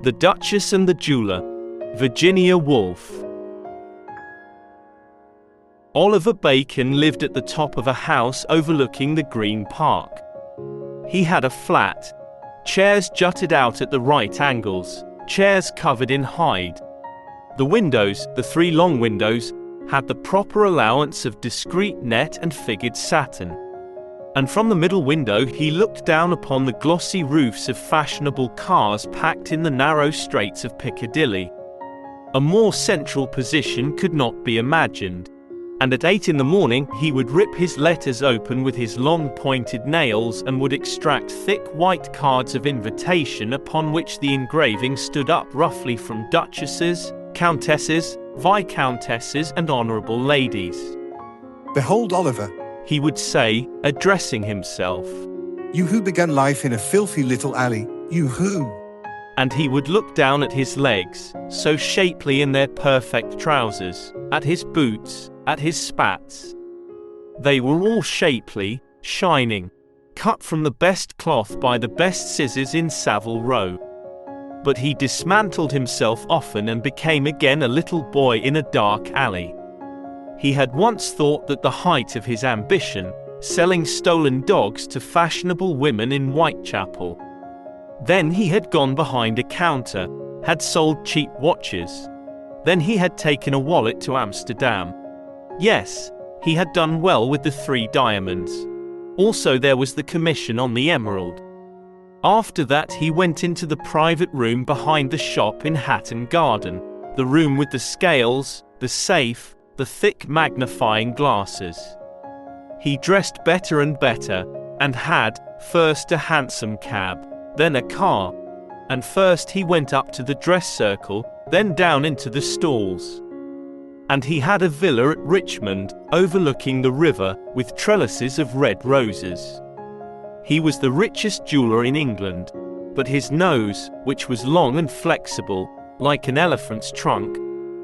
The Duchess and the Jeweler, Virginia Woolf. Oliver Bacon lived at the top of a house overlooking the Green Park. He had a flat. Chairs jutted out at the right angles, chairs covered in hide. The windows, the three long windows, had the proper allowance of discreet net and figured satin. And from the middle window he looked down upon the glossy roofs of fashionable cars packed in the narrow straits of Piccadilly. A more central position could not be imagined. And at 8 in the morning he would rip his letters open with his long pointed nails and would extract thick white cards of invitation upon which the engraving stood up roughly from duchesses, countesses, viscountesses and honourable ladies. "Behold, Oliver," he would say, addressing himself. "You who began life in a filthy little alley, you who..." And he would look down at his legs, so shapely in their perfect trousers, at his boots, at his spats. They were all shapely, shining, cut from the best cloth by the best scissors in Savile Row. But he dismantled himself often and became again a little boy in a dark alley. He had once thought that the height of his ambition, selling stolen dogs to fashionable women in Whitechapel. Then he had gone behind a counter, had sold cheap watches. Then he had taken a wallet to Amsterdam. Yes, he had done well with the 3 diamonds. Also there was the commission on the emerald. After that he went into the private room behind the shop in Hatton Garden, the room with the scales, the safe, the thick magnifying glasses. He dressed better and better, and had, first a hansom cab, then a car, and first he went up to the dress circle, then down into the stalls. And he had a villa at Richmond, overlooking the river, with trellises of red roses. He was the richest jeweller in England, but his nose, which was long and flexible, like an elephant's trunk,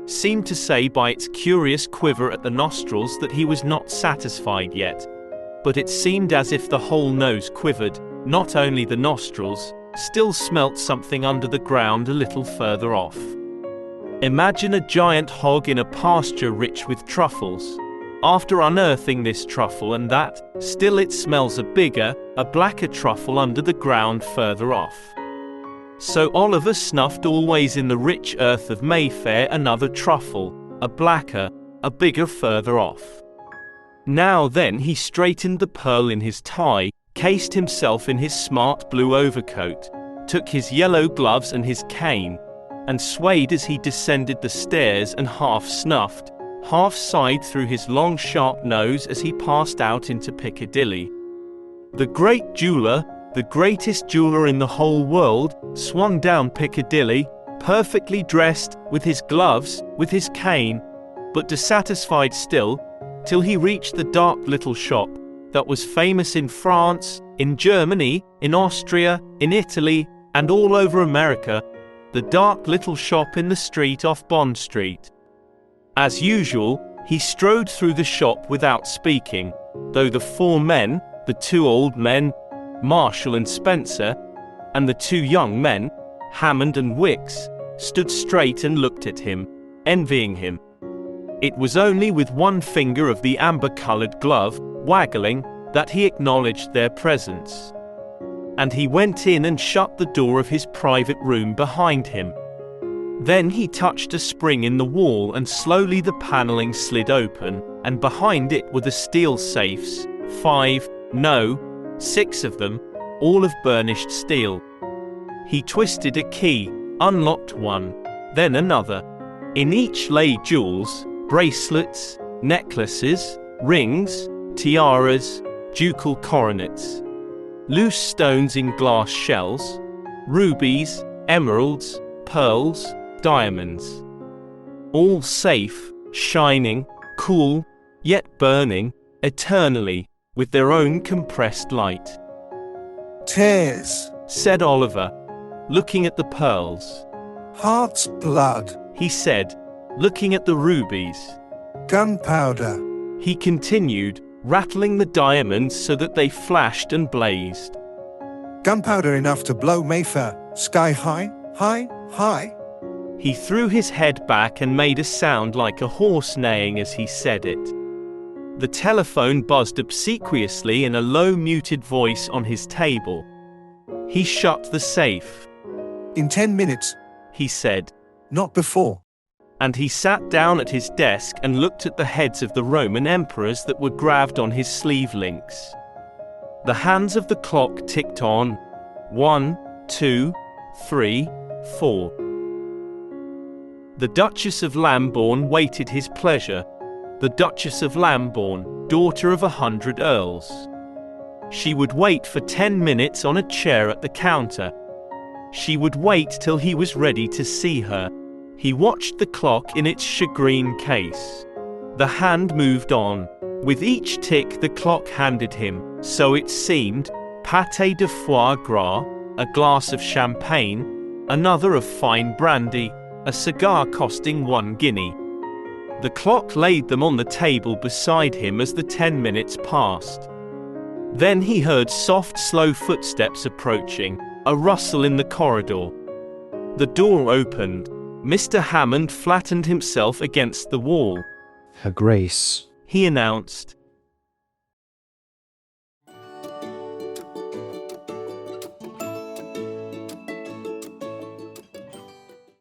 seemed to say by its curious quiver at the nostrils that he was not satisfied yet. But it seemed as if the whole nose quivered, not only the nostrils, still smelt something under the ground a little further off. Imagine a giant hog in a pasture rich with truffles. After unearthing this truffle and that, still it smells a bigger, a blacker truffle under the ground further off. So Oliver snuffed always in the rich earth of Mayfair another truffle, a blacker, a bigger further off. Now then he straightened the pearl in his tie, cased himself in his smart blue overcoat, took his yellow gloves and his cane, and swayed as he descended the stairs and half snuffed, half sighed through his long sharp nose as he passed out into Piccadilly. The great jeweller, the greatest jeweller in the whole world, swung down Piccadilly, perfectly dressed, with his gloves, with his cane, but dissatisfied still, till he reached the dark little shop, that was famous in France, in Germany, in Austria, in Italy, and all over America, the dark little shop in the street off Bond Street. As usual, he strode through the shop without speaking, though the 4 men, the 2 old men, Marshall and Spencer, and the 2 young men, Hammond and Wicks, stood straight and looked at him, envying him. It was only with one finger of the amber-colored glove, waggling, that he acknowledged their presence. And he went in and shut the door of his private room behind him. Then he touched a spring in the wall and slowly the paneling slid open, and behind it were the steel safes, 5, no, 6 of them, all of burnished steel. He twisted a key, unlocked one, then another. In each lay jewels, bracelets, necklaces, rings, tiaras, ducal coronets, loose stones in glass shells, rubies, emeralds, pearls, diamonds. All safe, shining, cool, yet burning, eternally, with their own compressed light. "Tears," said Oliver, looking at the pearls. "Heart's blood," he said, looking at the rubies. "Gunpowder," he continued, rattling the diamonds so that they flashed and blazed. "Gunpowder enough to blow Mayfair, sky high, high, Hi. He threw his head back and made a sound like a horse neighing as he said it. The telephone buzzed obsequiously in a low muted voice on his table. He shut the safe. In 10 minutes. He said. Not before. And he sat down at his desk and looked at the heads of the Roman emperors that were graved on his sleeve links. The hands of the clock ticked on. 1, 2, 3, 4. The Duchess of Lambourne waited his pleasure. The Duchess of Lambourne, daughter of 100 earls. She would wait for 10 minutes on a chair at the counter. She would wait till he was ready to see her. He watched the clock in its shagreen case. The hand moved on. With each tick the clock handed him, so it seemed, pâté de foie gras, a glass of champagne, another of fine brandy, a cigar costing 1 guinea. The clock laid them on the table beside him as the 10 minutes passed. Then he heard soft, slow footsteps approaching, a rustle in the corridor. The door opened. Mr. Hammond flattened himself against the wall. Her Grace, he announced.